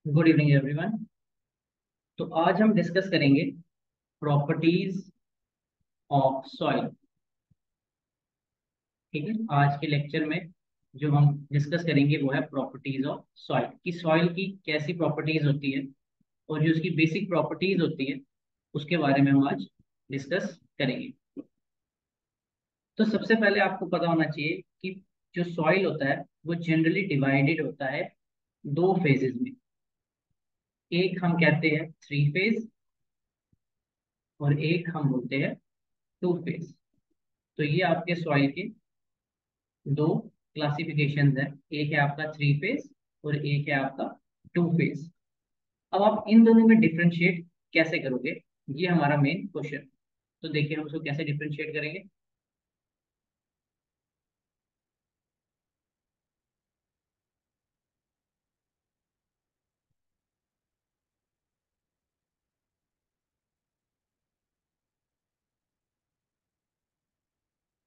Good evening everyone. तो आज हम डिस्कस करेंगे प्रॉपर्टीज ऑफ सॉइल। ठीक है, आज के लेक्चर में जो हम डिस्कस करेंगे वो है प्रॉपर्टीज ऑफ सॉइल कि सॉइल की कैसी प्रॉपर्टीज होती है और जो उसकी बेसिक प्रॉपर्टीज होती है उसके बारे में हम आज डिस्कस करेंगे। तो सबसे पहले आपको पता होना चाहिए कि जो सॉइल होता है वो जनरली डिवाइडेड होता है दो फेजेस में। एक हम कहते हैं थ्री फेज और एक हम बोलते हैं टू फेज। तो ये आपके सॉइल के दो क्लासिफिकेशंस है। एक है आपका थ्री फेज और एक है आपका टू फेज। अब आप इन दोनों में डिफरेंशिएट कैसे करोगे, ये हमारा मेन क्वेश्चन। तो देखिए हम उसको कैसे डिफरेंशिएट करेंगे।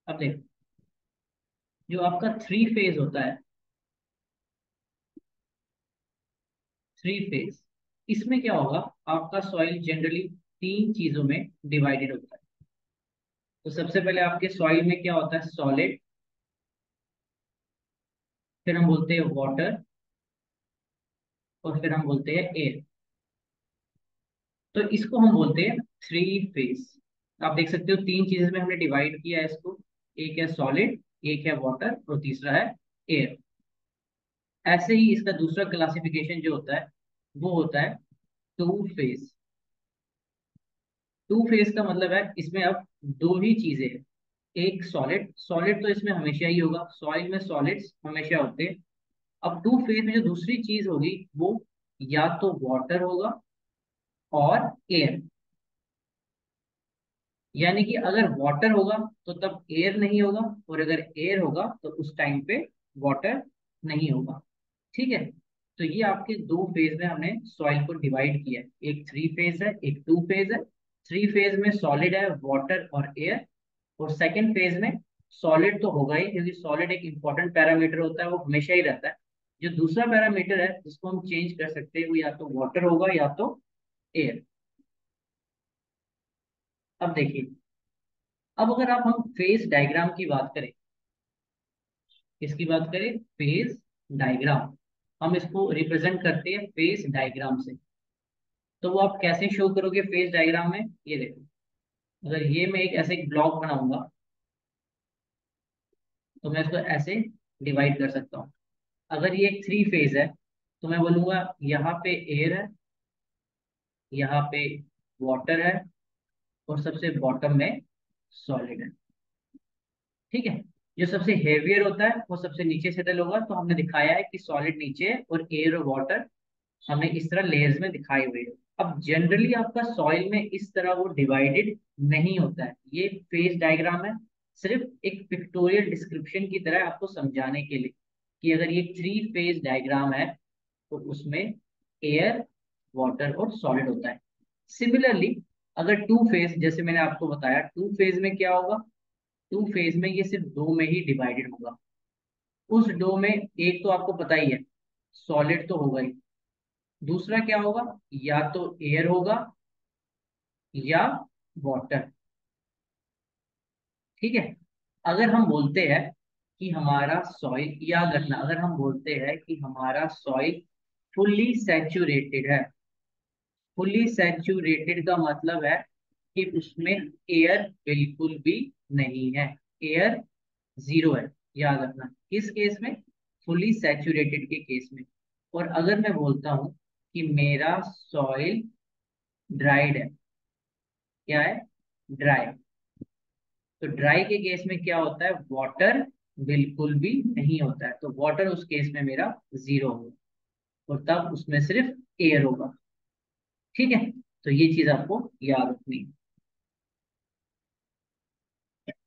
अब देखो, जो आपका थ्री फेज होता है, थ्री फेज, इसमें क्या होगा, आपका सॉइल जनरली तीन चीजों में डिवाइडेड होता है। तो सबसे पहले आपके सॉइल में क्या होता है, सॉलिड, फिर हम बोलते हैं वाटर और फिर हम बोलते हैं एयर। तो इसको हम बोलते हैं थ्री फेज। आप देख सकते हो तीन चीजें में हमने डिवाइड किया है इसको। एक है सॉलिड, एक है वाटर और तीसरा है एयर। ऐसे ही इसका दूसरा क्लासिफिकेशन जो होता है वो होता है टू फेज। टू फेज का मतलब है इसमें अब दो ही चीजें हैं। एक सॉलिड, सॉलिड तो इसमें हमेशा ही होगा, सॉइल में सॉलिड्स हमेशा होते हैं। अब टू फेज में जो दूसरी चीज होगी वो या तो वाटर होगा और एयर। यानी कि अगर वाटर होगा तो तब एयर नहीं होगा, और अगर एयर होगा तो उस टाइम पे वाटर नहीं होगा। ठीक है, तो ये आपके दो फेज में हमने सॉइल को डिवाइड किया है। एक थ्री फेज है, एक टू फेज है। थ्री फेज में सॉलिड है, वाटर और एयर। और सेकंड फेज में सॉलिड तो होगा ही, क्योंकि सॉलिड एक इंपॉर्टेंट पैरामीटर होता है, वो हमेशा ही रहता है। जो दूसरा पैरामीटर है जिसको हम चेंज कर सकते हैं वो या तो वाटर होगा या तो एयर। अब देखिए, अब अगर आप हम फेज डायग्राम की बात करें, किसकी बात करें, फेज डायग्राम, हम इसको रिप्रेजेंट करते हैं फेज डायग्राम से। तो वो आप कैसे शो करोगे फेज डायग्राम में, ये देखो। अगर ये मैं एक ऐसे एक ब्लॉक बनाऊंगा तो मैं इसको ऐसे डिवाइड कर सकता हूँ। अगर ये एक थ्री फेज है तो मैं बोलूंगा यहाँ पे एयर है, यहाँ पे वाटर है और सबसे बॉटम में सॉलिड है। ठीक है, जो सबसे हेवियर होता है वो सबसे नीचे सेटल होगा। तो हमने दिखाया है कि सॉलिड नीचे है और एयर और वाटर हमने इस तरह लेयर्स में दिखाए हुए हैं। अब जनरली आपका सॉइल में इस तरह वो डिवाइडेड नहीं होता है। ये फेज डायग्राम है, सिर्फ एक पिक्टोरियल डिस्क्रिप्शन की तरह आपको समझाने के लिए कि अगर ये थ्री फेज डायग्राम है तो उसमें एयर, वाटर और सॉलिड होता है। सिमिलरली अगर टू फेज, जैसे मैंने आपको बताया, टू फेज में क्या होगा, टू फेज में ये सिर्फ दो में ही डिवाइडेड होगा। उस दो में एक तो आपको पता ही है, सॉलिड तो होगा ही। दूसरा क्या होगा, या तो एयर होगा या वाटर। ठीक है, अगर हम बोलते हैं कि हमारा सॉइल, याद रखना, अगर हम बोलते हैं कि हमारा सॉइल फुल्ली सैचुरेटेड है, फुल्ली सैचुरेटेड का मतलब है कि उसमें एयर बिल्कुल भी नहीं है, एयर जीरो है। याद रखना किस केस में, फुल्ली सैचुरेटेड के केस में। और अगर मैं बोलता हूं कि मेरा सॉइल ड्राइड है, क्या है, ड्राई, तो ड्राई के केस में क्या होता है, वाटर बिल्कुल भी नहीं होता है, तो वाटर उस केस में मेरा जीरो होगा और तब उसमें सिर्फ एयर होगा। ठीक है, तो ये चीज आपको याद रखनी है।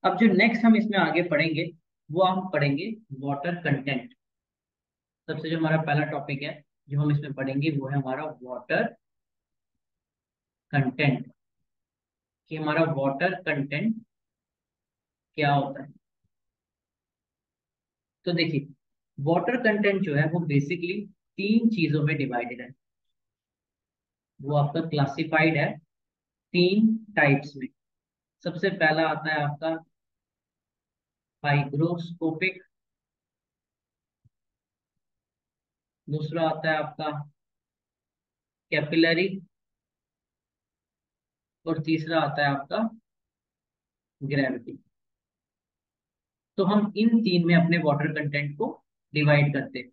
अब जो नेक्स्ट हम इसमें आगे पढ़ेंगे वो हम पढ़ेंगे वाटर कंटेंट। सबसे जो हमारा पहला टॉपिक है जो हम इसमें पढ़ेंगे वो है हमारा वाटर कंटेंट, कि हमारा वाटर कंटेंट क्या होता है। तो देखिए, वाटर कंटेंट जो है वो बेसिकली तीन चीजों में डिवाइडेड है। वो आपका क्लासिफाइड है 3 टाइप्स में। सबसे पहला आता है आपका हाइग्रोस्कोपिक, दूसरा आता है आपका कैपिलरी, और तीसरा आता है आपका ग्रेविटी। तो हम इन तीन में अपने वाटर कंटेंट को डिवाइड करते हैं,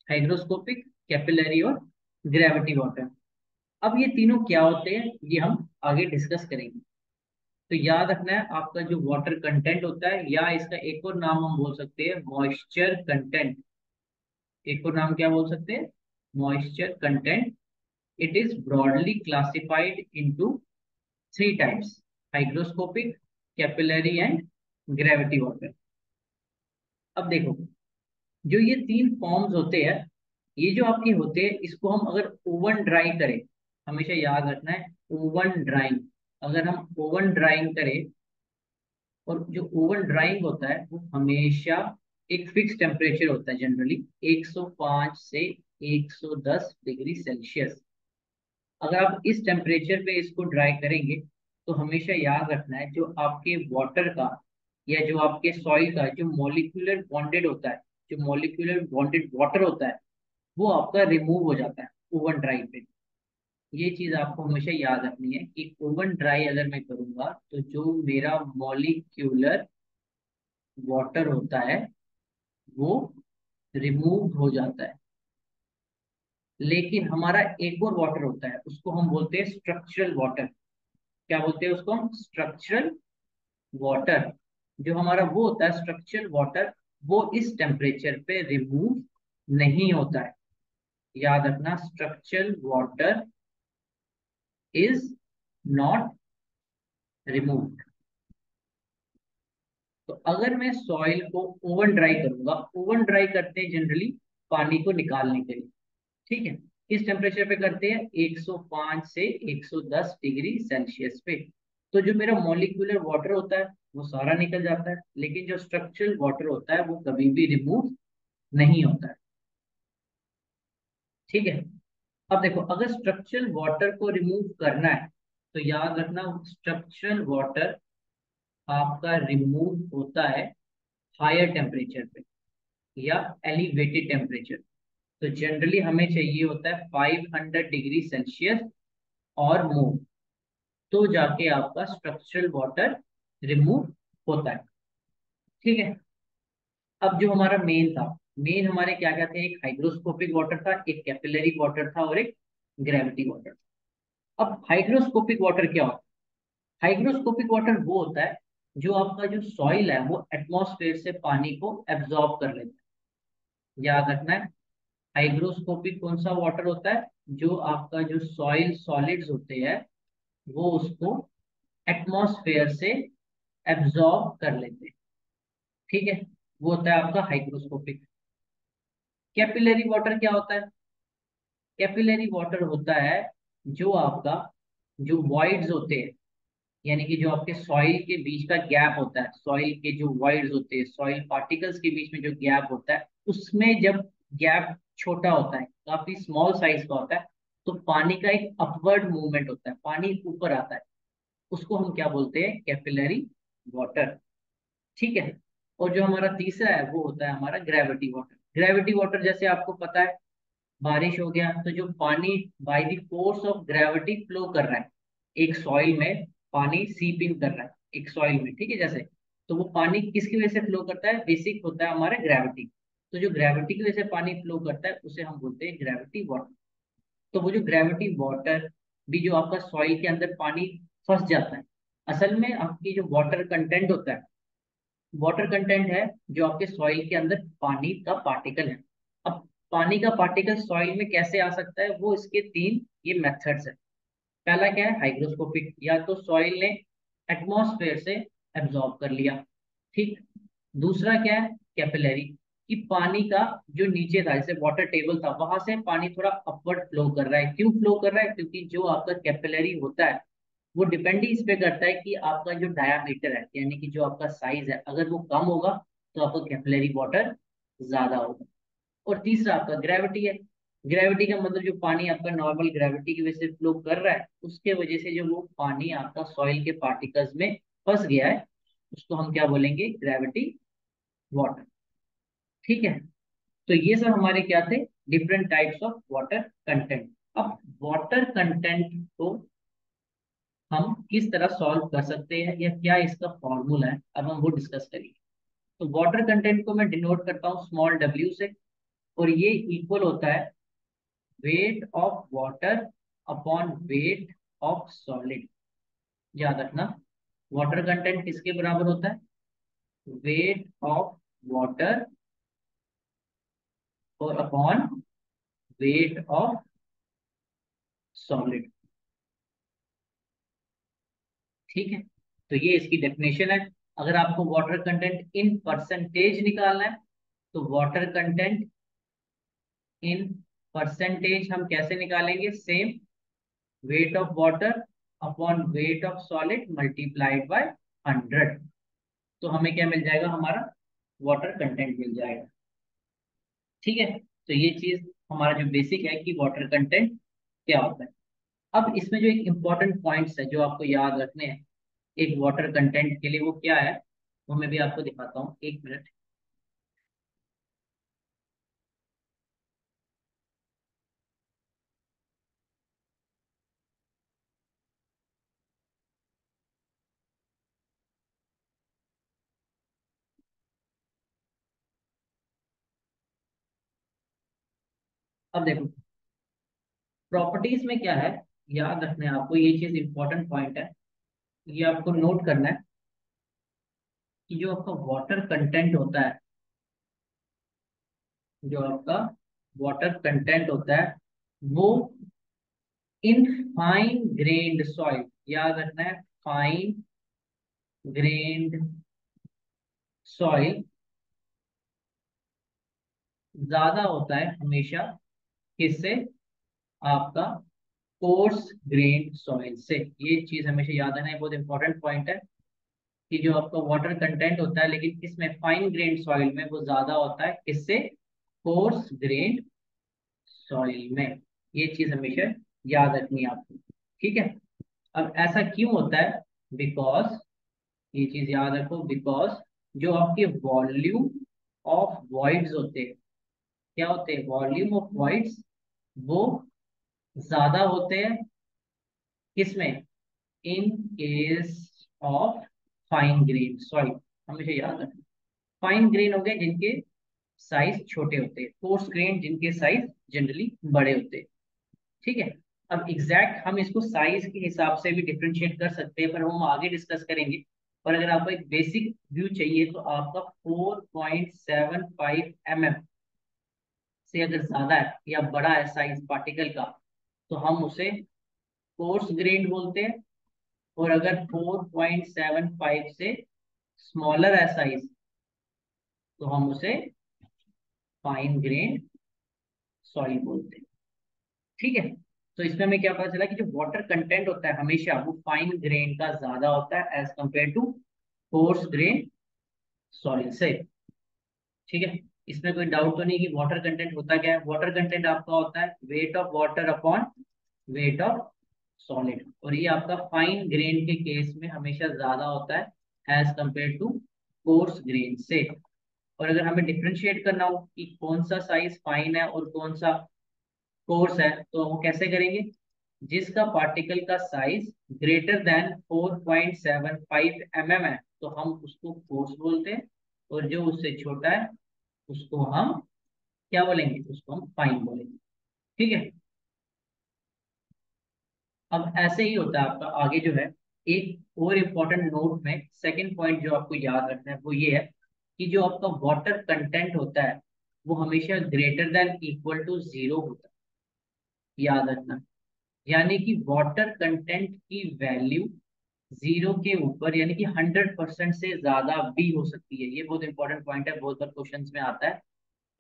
हाइग्रोस्कोपिक, कैपिलरी और ग्रेविटी वाटर। अब ये तीनों क्या होते हैं ये हम आगे डिस्कस करेंगे। तो याद रखना है आपका जो वाटर कंटेंट होता है, या इसका एक और नाम हम बोल सकते हैं मॉइस्चर कंटेंट। एक और नाम क्या बोल सकते हैं? Moisture content. It is broadly classified into 3 types, hygroscopic, capillary and gravity water. अब देखो, जो ये 3 फॉर्म्स होते हैं, ये जो आपके होते हैं, इसको हम अगर ओवन ड्राई करें, हमेशा याद रखना है ओवन ड्राइंग। अगर हम ओवन ड्राइंग करें, और जो ओवन ड्राइंग होता है वो हमेशा एक फिक्स टेम्परेचर होता है, जनरली 105 से 110 डिग्री सेल्सियस। अगर आप इस टेम्परेचर पे इसको ड्राई करेंगे, तो हमेशा याद रखना है जो आपके वाटर का या जो आपके सॉइल का जो मॉलिक्यूलर बॉन्डेड होता है, जो मॉलिक्यूलर बॉन्डेड वाटर होता है, वो आपका रिमूव हो जाता है ओवन ड्राई पे। ये चीज आपको हमेशा याद रखनी है कि ओवन ड्राई अगर मैं करूंगा तो जो मेरा मॉलिक्यूलर वाटर होता है वो रिमूव हो जाता है। लेकिन हमारा एक और वाटर होता है, उसको हम बोलते हैं स्ट्रक्चरल वाटर। क्या बोलते हैं उसको हम? Structural water. जो हमारा वो होता है स्ट्रक्चरल वाटर, वो इस टेम्परेचर पे रिमूव नहीं होता है। याद रखना, structural water is not removed. तो अगर मैं सॉइल को ओवन ड्राई करूंगा, ओवन ड्राई करते हैं जनरली पानी को निकालने के लिए, ठीक है? किस टेम्परेचर पे करते हैं? 105 से 110 डिग्री सेल्सियस पे। तो जो मेरा मॉलिक्यूलर वाटर होता है वो सारा निकल जाता है, लेकिन जो स्ट्रक्चरल वाटर होता है वो कभी भी रिमूव नहीं होता है, ठीक है? अब देखो, अगर स्ट्रक्चरल वाटर को रिमूव करना है, तो याद रखना स्ट्रक्चरल वाटर आपका रिमूव होता है हायर टेम्परेचर पे या एलिवेटेड टेम्परेचर। तो जनरली हमें चाहिए होता है 500 डिग्री सेल्सियस और मोर, तो जाके आपका स्ट्रक्चरल वाटर रिमूव होता है, ठीक है? अब जो हमारा मेन था, मेन हमारे क्या क्या थे? एक हाइग्रोस्कोपिक वाटर था, एक कैपिलरी वाटर था, और एक ग्रेविटी वाटर था। अब हाइग्रोस्कोपिक वाटर क्या होता है? हाइग्रोस्कोपिक वाटर वो होता है जो आपका जो सॉइल है वो एटमॉस्फेयर से पानी को एब्जॉर्ब कर लेता है। याद रखना है, हाइग्रोस्कोपिक कौन सा वाटर होता है? जो आपका जो सॉइल सॉलिड्स होते हैं वो उसको एटमॉस्फेयर से एब्जॉर्ब कर लेते हैं, ठीक है? वो होता है आपका हाइग्रोस्कोपिक। कैपिलरी वाटर क्या होता है? कैपिलरी वाटर होता है जो आपका जो वॉइड्स होते हैं, यानी कि जो आपके सॉइल के बीच का गैप होता है, सॉइल के जो वॉइड्स होते हैं, सॉइल पार्टिकल्स के बीच में जो गैप होता है, उसमें जब गैप छोटा होता है, काफी स्मॉल साइज का होता है, तो पानी का एक अपवर्ड मूवमेंट होता है, पानी ऊपर आता है। उसको हम क्या बोलते हैं? कैपिलरी वाटर, ठीक है? और जो हमारा तीसरा है वो होता है हमारा ग्रेविटी वाटर। ग्रेविटी वाटर जैसे आपको पता है, बारिश हो गया तो जो पानी by the force of gravity flow कर रहा है एक सॉइल में, पानी सीप इन कर रहा है एक सॉइल में, ठीक है? जैसे, तो वो पानी किसकी वजह से फ्लो करता है? बेसिक होता है हमारा ग्रेविटी। तो जो ग्रेविटी की वजह से पानी फ्लो करता है उसे हम बोलते हैं ग्रेविटी वाटर। तो वो जो ग्रेविटी वाटर भी जो आपका सॉइल के अंदर पानी फंस जाता है, असल में आपकी जो वाटर कंटेंट होता है, वाटर कंटेंट है जो आपके सॉइल के अंदर पानी का पार्टिकल है। अब पानी का पार्टिकल सॉइल में कैसे आ सकता है? वो इसके 3 ये मेथड्स है। पहला क्या है? हाइग्रोस्कोपिक, या तो सॉइल ने एटमॉस्फेयर से एब्जॉर्ब कर लिया, ठीक। दूसरा क्या है? कैपिलरी, कि पानी का जो नीचे था, जैसे वाटर टेबल था, वहां से पानी थोड़ा अपवर्ड फ्लो कर रहा है। क्यों फ्लो कर रहा है? क्योंकि जो आपका कैपिलरी होता है वो डिपेंड ही इस पे करता है कि आपका जो डायामीटर है, यानी कि जो आपका साइज है, अगर वो कम होगा तो आपका कैपिलरी वाटर ज्यादा होगा। और तीसरा आपका ग्रेविटी है, ग्रेविटी का मतलब जो पानी आपका नॉर्मल ग्रेविटी की वजह से फ्लो कर रहा है, उसके वजह से जो वो पानी आपका सॉइल के पार्टिकल्स में फंस गया है, उसको हम क्या बोलेंगे, ग्रेविटी वाटर। ठीक है, तो ये सब हमारे क्या थे, different types of water content. अब वाटर कंटेंट को हम किस तरह सॉल्व कर सकते हैं या क्या इसका फॉर्मूला है, अब हम वो डिस्कस करेंगे। तो वाटर कंटेंट को मैं डिनोट करता हूँ स्मॉल डब्ल्यू से, और ये इक्वल होता है weight of water upon weight of solid. याद रखना, वाटर कंटेंट किसके बराबर होता है, वेट ऑफ वाटर और अपॉन वेट ऑफ सॉलिड। ठीक है, तो ये इसकी डेफिनेशन है। अगर आपको वाटर कंटेंट इन परसेंटेज निकालना है, तो वाटर कंटेंट इन परसेंटेज हम कैसे निकालेंगे, same weight of water upon weight of solid multiplied by 100। तो हमें क्या मिल जाएगा, हमारा वाटर कंटेंट मिल जाएगा। ठीक है, तो ये चीज हमारा जो बेसिक है कि वाटर कंटेंट क्या होता है। अब इसमें जो एक इंपॉर्टेंट पॉइंट्स है जो आपको याद रखने हैं एक वाटर कंटेंट के लिए, वो क्या है, वो मैं भी आपको दिखाता हूँ, एक मिनट। अब देखो, प्रॉपर्टीज में क्या है, याद रखना है आपको, ये चीज इंपॉर्टेंट पॉइंट है, ये आपको नोट करना है कि जो आपका वाटर कंटेंट होता है, जो आपका वाटर कंटेंट होता है, वो इन फाइन ग्रेन्ड सॉइल, याद रखना है, फाइन ग्रेन्ड सॉइल ज्यादा होता है हमेशा, किससे, आपका कोर्स ग्रेन्ड सॉइल से। ये चीज हमेशा याद रखना है, बहुत इंपॉर्टेंट पॉइंट है कि जो आपका वाटर कंटेंट होता है लेकिन इसमें फाइन ग्रेन्ड सॉइल में वो ज्यादा होता है, किससे, कोर्स ग्रेन्ड सॉइल में। ये चीज हमेशा याद रखनी है आपको। ठीक है, अब ऐसा क्यों होता है, बिकॉज, ये चीज याद रखो, बिकॉज जो आपके वॉल्यूम ऑफ वॉइड्स होते हैं, क्या होते हैं, वॉल्यूम ऑफ वॉइड्स, वो ज्यादा होते हैं किसमें, in case of fine grain soil. हमेशा याद रखना, फाइन ग्रेन हो गए जिनके साइज छोटे होते हैं, कोर्स ग्रेन जिनके साइज जनरली बड़े होते हैं। ठीक है, अब एग्जैक्ट हम इसको साइज के हिसाब से भी डिफरेंशिएट कर सकते हैं, पर हम आगे डिस्कस करेंगे। और अगर आपको एक बेसिक व्यू चाहिए, तो आपका 4.75 mm से अगर ज्यादा है या बड़ा है साइज पार्टिकल का, तो हम उसे कोर्स ग्रेन बोलते हैं। और अगर 4.75 से स्मॉलर है साइज, तो हम उसे फाइन ग्रेन सॉइल बोलते हैं। ठीक है, तो इसमें हमें क्या पता चला कि जो वाटर कंटेंट होता है हमेशा वो फाइन ग्रेन का ज्यादा होता है as compare to coarse grain soil से। ठीक है, इसमें कोई डाउट तो नहीं कि वाटर कंटेंट होता क्या है। वाटर कंटेंट आपका होता है weight of water upon weight of solid, और ये आपका फाइन ग्रेन के केस में हमेशा ज्यादा होता है as compare to coarse grain से। और अगर हमें डिफरेंशिएट करना हो कि कौन सा साइज फाइन है और कौन सा कोर्स है, तो वो कैसे करेंगे, जिसका पार्टिकल का साइज ग्रेटर देन 4.75 mm है, तो हम उसको कोर्स बोलते हैं। और जो उससे छोटा है, उसको हम क्या बोलेंगे, उसको हम फाइन बोलेंगे। ठीक है, अब ऐसे ही होता है आपका आगे जो है, एक और इम्पोर्टेंट नोट में सेकंड पॉइंट जो आपको याद रखना है वो ये है कि जो आपका वाटर कंटेंट होता है वो हमेशा greater than equal to zero होता है, याद रखना। यानी कि वाटर कंटेंट की वैल्यू जीरो के ऊपर, यानी कि 100% से ज्यादा भी हो सकती है। ये बहुत इंपॉर्टेंट पॉइंट है, बहुत बार क्वेश्चंस में आता है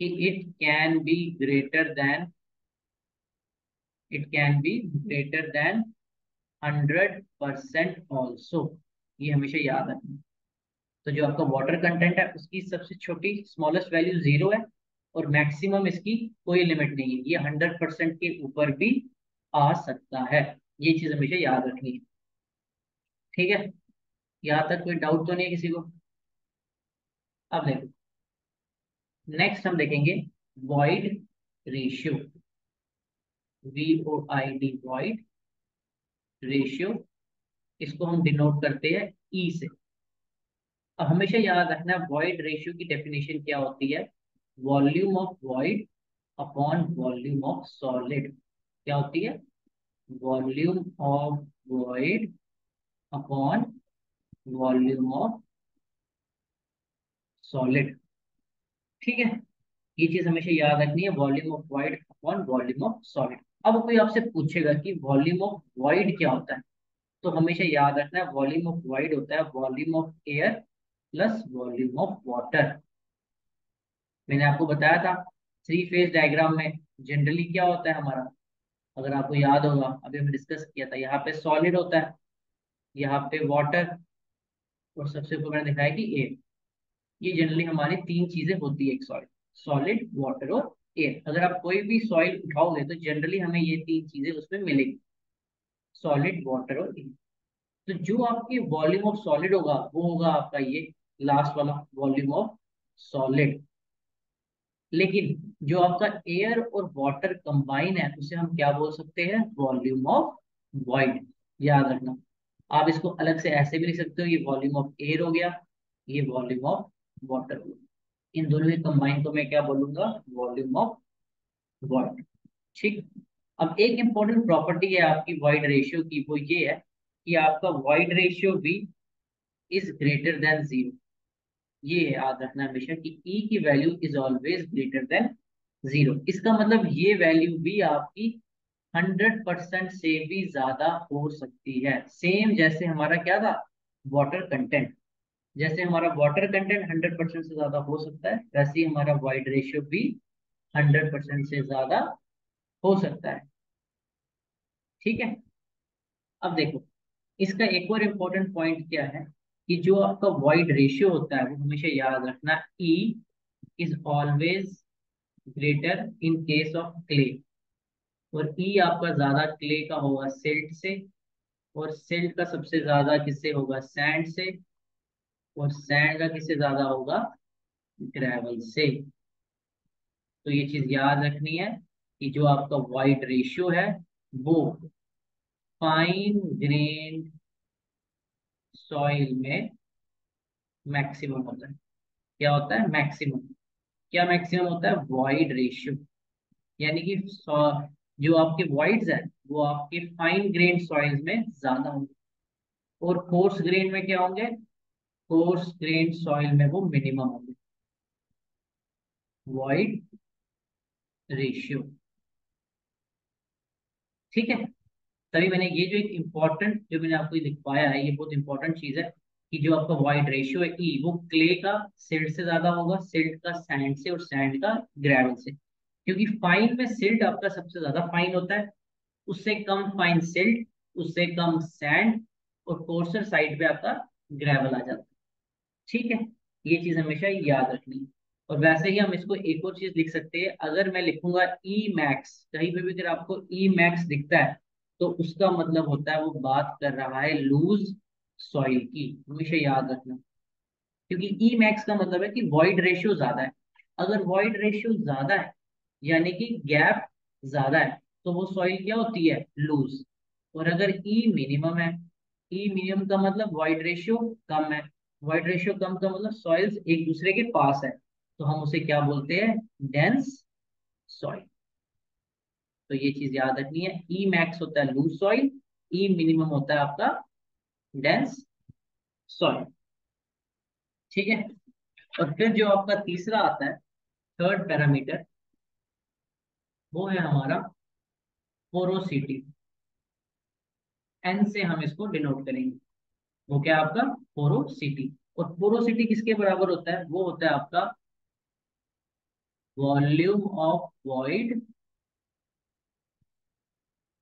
कि it can be greater than 100% also. ये हमेशा याद रखना। तो जो आपका वाटर कंटेंट है उसकी सबसे छोटी स्मॉलेस्ट वैल्यू जीरो है, और मैक्सिमम इसकी कोई लिमिट नहीं है, ये 100% के ऊपर भी आ सकता है। ये चीज हमेशा याद रखनी है। ठीक है, यहाँ तक कोई डाउट तो नहीं है किसी को? अब देखो, नेक्स्ट हम देखेंगे void ratio, VOID, void ratio. इसको हम डिनोट करते हैं ई से। अब हमेशा याद रखना, वॉइड रेशियो की डेफिनेशन क्या होती है? Volume of void upon volume of solid. क्या होती है? Volume of void upon volume of solid. ठीक है, ये चीज हमेशा याद रखनी है, volume of void upon volume of solid. अब कोई आपसे पूछेगा कि वॉल्यूम ऑफ वॉइड क्या होता है, तो हमेशा याद रखना है वॉल्यूम ऑफ वॉइड होता है volume of air plus volume of water. मैंने आपको बताया था थ्री फेज डायग्राम में जनरली क्या होता है हमारा, अगर आपको याद होगा अभी हमने डिस्कस किया था, यहाँ पे सॉलिड होता है, यहाँ पे वाटर, और सबसे ऊपर मैंने दिखाया कि एयर। ये जनरली हमारी तीन चीजें होती है एक सॉइल, सॉलिड, वाटर और एयर। अगर आप कोई भी सॉइल उठाओगे तो जनरली हमें ये तीन चीजें उसमें मिलेगी, सॉलिड, वाटर और एयर। तो जो आपकी वॉल्यूम ऑफ सॉलिड होगा वो होगा आपका ये लास्ट वाला वॉल्यूम ऑफ सॉलिड। लेकिन जो आपका एयर और वाटर कंबाइन है उसे हम क्या बोल सकते हैं? Volume of void. याद रखना, आप इसको अलग से ऐसे भी लिख सकते हो, ये वॉल्यूम ऑफ एयर हो गया, ये वॉल्यूम ऑफ वाटर हो गया। इन दोनों के कंबाइन को मैं क्या बोलूंगा? Volume of void. ठीक। अब एक इंपॉर्टेंट प्रॉपर्टी है आपकी वॉइड रेशियो की, वो ये है कि आपका वॉइड रेशियो भी इज ग्रेटर देन जीरो। ये याद रखना हमेशा कि ई की value is always greater than zero. इसका मतलब ये वैल्यू भी आपकी 100% से भी ज्यादा हो सकती है। सेम जैसे हमारा क्या था, वाटर कंटेंट। जैसे हमारा वाटर कंटेंट 100% से ज्यादा हो सकता है, वैसे ही हमारा वाइड रेशियो भी 100% से ज्यादा हो सकता है। ठीक है। अब देखो, इसका एक और इम्पोर्टेंट पॉइंट क्या है कि जो आपका वॉइड रेशियो होता है वो हमेशा याद रखना, E is always greater in case of clay. और ई आपका ज्यादा क्ले का होगा सिल्ट से, और सिल्ट का सबसे ज्यादा किससे होगा? सैंड से। और सैंड का किससे ज्यादा होगा? ग्रेवल से। तो ये चीज याद रखनी है कि जो आपका वाइड रेशियो है वो फाइन ग्रेन सॉइल में मैक्सिमम होता है। क्या होता है? मैक्सिमम। क्या मैक्सिमम होता है? Void ratio. यानी कि जो आपके वाइड्स है वो आपके फाइन ग्रेन सॉइल्स में ज्यादा होंगे, और कोर्स ग्रेन में क्या होंगे? कोर्स ग्रेन सॉइल में वो मिनिमम होंगे। Void ratio. ठीक है। तभी मैंने ये जो एक इम्पोर्टेंट जो मैंने आपको ये लिखवाया है, ये बहुत इंपॉर्टेंट चीज है कि जो आपका वाइड रेशियो है ई, वो क्ले का सिल्ट से ज्यादा होगा, सिल्ट का सैंड से, और सैंड का ग्रेवल से। क्योंकि फाइन में सिल्ट आपका सबसे ज्यादा फाइन होता है, उससे कम फाइन सिल्ट, उससे कम सैंड, और कोर्सर साइड पे आपका ग्रेवल आ जाता है। ठीक है, ये चीज हमेशा याद रखनी है। और वैसे ही हम इसको एक और चीज लिख सकते हैं, अगर मैं लिखूंगा ई मैक्स कहीं पे भी, अगर आपको ई मैक्स दिखता है तो उसका मतलब होता है वो बात कर रहा है लूज सॉइल की। हमेशा याद रखना, क्योंकि ई मैक्स का मतलब है कि वॉइड रेशियो ज्यादा है। अगर वॉइड रेशियो ज्यादा है यानी कि गैप ज्यादा है, तो वो सॉइल क्या होती है? लूज। और अगर ई मिनिमम है, ई मिनिमम का मतलब वॉइड रेशियो कम है, वॉइड रेशियो कम का मतलब सॉइल्स एक दूसरे के पास है, तो हम उसे क्या बोलते हैं? Dense soil. तो ये चीज याद रखनी है, ई मैक्स होता है लूज सॉइल, ई मिनिमम होता है आपका डेंस सॉइल। ठीक है। और फिर जो आपका तीसरा आता है, थर्ड पैरामीटर, वो है हमारा पोरोसिटी। एन से हम इसको डिनोट करेंगे। वो क्या है आपका? पोरोसिटी। और पोरोसिटी किसके बराबर होता है? वो होता है आपका volume of void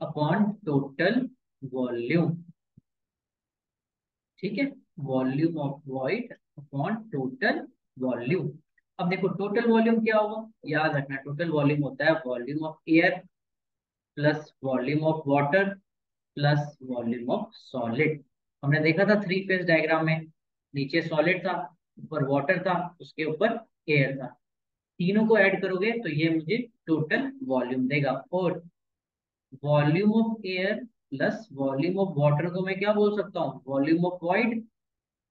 upon total volume. ठीक है, volume of void upon total volume. अब देखो टोटल वॉल्यूम क्या होगा, याद रखना टोटल वॉल्यूम होता है volume of air plus volume of water plus volume of solid. हमने देखा था थ्री फेज डायग्राम में, नीचे सॉलिड था, ऊपर वाटर था, उसके ऊपर एयर था। तीनों को ऐड करोगे तो ये मुझे टोटल वॉल्यूम देगा। और volume of air plus volume of water को मैं क्या बोल सकता हूँ, वॉल्यूम ऑफ वॉइड।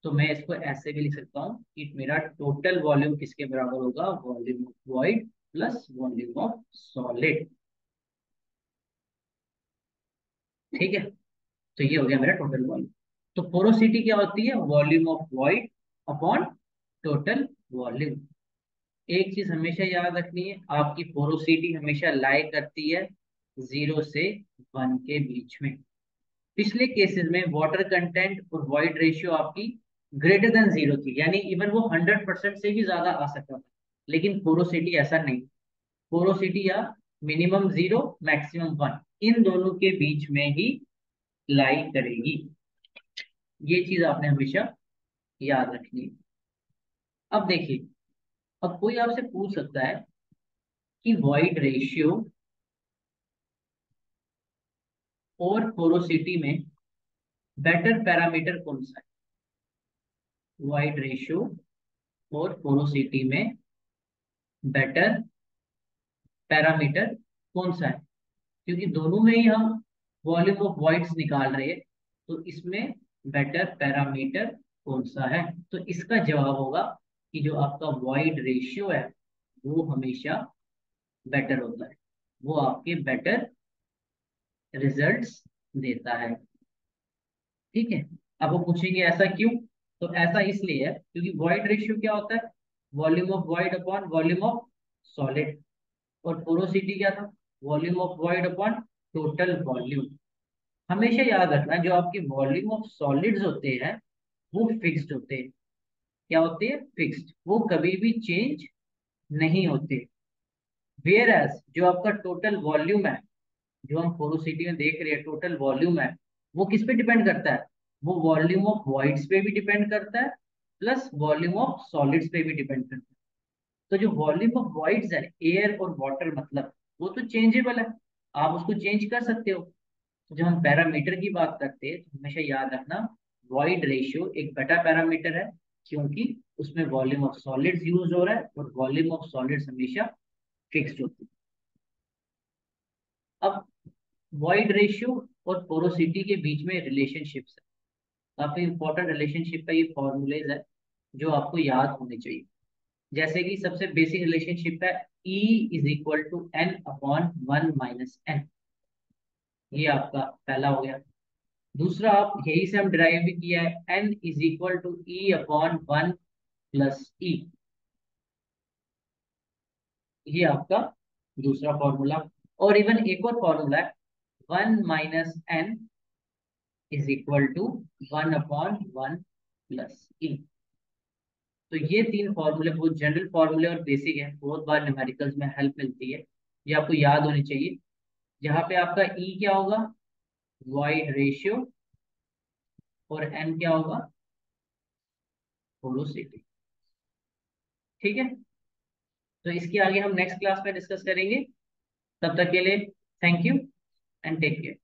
तो मैं इसको ऐसे भी लिख सकता हूँ कि मेरा टोटल वॉल्यूम किसके बराबर होगा, volume of void plus volume of solid. ठीक है, तो ये हो गया मेरा टोटल वॉल्यूम। तो पोरोसिटी क्या होती है, volume of void upon total volume. एक चीज हमेशा याद रखनी है, आपकी पोरोसिटी हमेशा लाई करती है 0 से 1 के बीच में। पिछले केसेस में वाटर कंटेंट और वॉइड रेशियो आपकी ग्रेटर देन 0 थी, यानी इवन वो 100% से भी ज्यादा आ सकता था। लेकिन पोरोसिटी ऐसा नहीं, पोरोसिटी या मिनिमम 0 मैक्सिमम 1 इन दोनों के बीच में ही लाई करेगी। ये चीज आपने हमेशा याद रखनी है। अब देखिए, अब कोई आपसे पूछ सकता है कि वॉइड रेशियो और पोरोसिटी में बेटर पैरामीटर कौन सा है। वॉइड रेशियो और पोरोसिटी में बेटर पैरामीटर कौन सा है, क्योंकि दोनों में ही हम वॉल्यूम ऑफ वॉइड्स निकाल रहे हैं। तो इसमें बेटर पैरामीटर कौन सा है, तो इसका जवाब होगा कि जो आपका वॉइड रेशियो है वो हमेशा बेटर होता है, वो आपके बेटर रिजल्ट्स देता है। ठीक है, अब वो पूछेंगे ऐसा क्यों, तो ऐसा इसलिए है क्योंकि वॉइड रेशियो क्या होता है, volume of void upon volume of solid. और पोरोसिटी क्या था, volume of void upon total volume. हमेशा याद रखना जो आपके वॉल्यूम ऑफ सॉलिड्स होते हैं वो फिक्स्ड होते हैं। क्या होते हैं, फिक्स्ड, वो कभी भी चेंज नहीं होते। वेयर एज जो आपका टोटल वॉल्यूम है, जो हम पोरोसिटी में देख रहे हैं टोटल वॉल्यूम है, वो किस पे डिपेंड करता है, वो वॉल्यूम ऑफ वॉइड्स पे भी डिपेंड करता है प्लस वॉल्यूम ऑफ सॉलिड्स पे भी डिपेंड करता है। तो जो वॉल्यूम ऑफ वॉइड्स है, एयर और वाटर मतलब, वो तो चेंजेबल है, आप उसको चेंज कर सकते हो। तो जब हम पैरामीटर की बात करते हैं तो हमेशा याद रखना वॉइड रेशियो एक बेटा पैरामीटर है, क्योंकि उसमें वॉल्यूम ऑफ सॉलिड्स यूज हो रहा है और वॉल्यूम ऑफ सॉलिड्स हमेशा फिक्स्ड होती है। अब वॉइड रेशियो और पोरोसिटी के बीच में रिलेशनशिप्स है, काफी इंपॉर्टेंट रिलेशनशिप का ये फॉर्मूलेज है जो आपको याद होने चाहिए। जैसे कि सबसे बेसिक रिलेशनशिप है E is equal to n upon 1 - n। ये आपका पहला हो गया। दूसरा आप यही से हम डिराइव भी किया है, n is equal to E upon 1 + E। ये आपका दूसरा फॉर्मूला। और इवन एक और फॉर्मूला है, 1 - n is equal to 1/1 + E। तो ये तीन फॉर्मूले बहुत जनरल फॉर्मूले और बेसिक है, बहुत बार न्यूमेरिकल्स में हेल्प मिलती है, ये आपको याद होनी चाहिए। जहाँ पे आपका ई क्या होगा, वॉइड रेशियो, और एन क्या होगा, पोरोसिटी। ठीक है, तो इसके आगे हम नेक्स्ट क्लास में डिस्कस करेंगे। तब तक के लिए thank you and take care.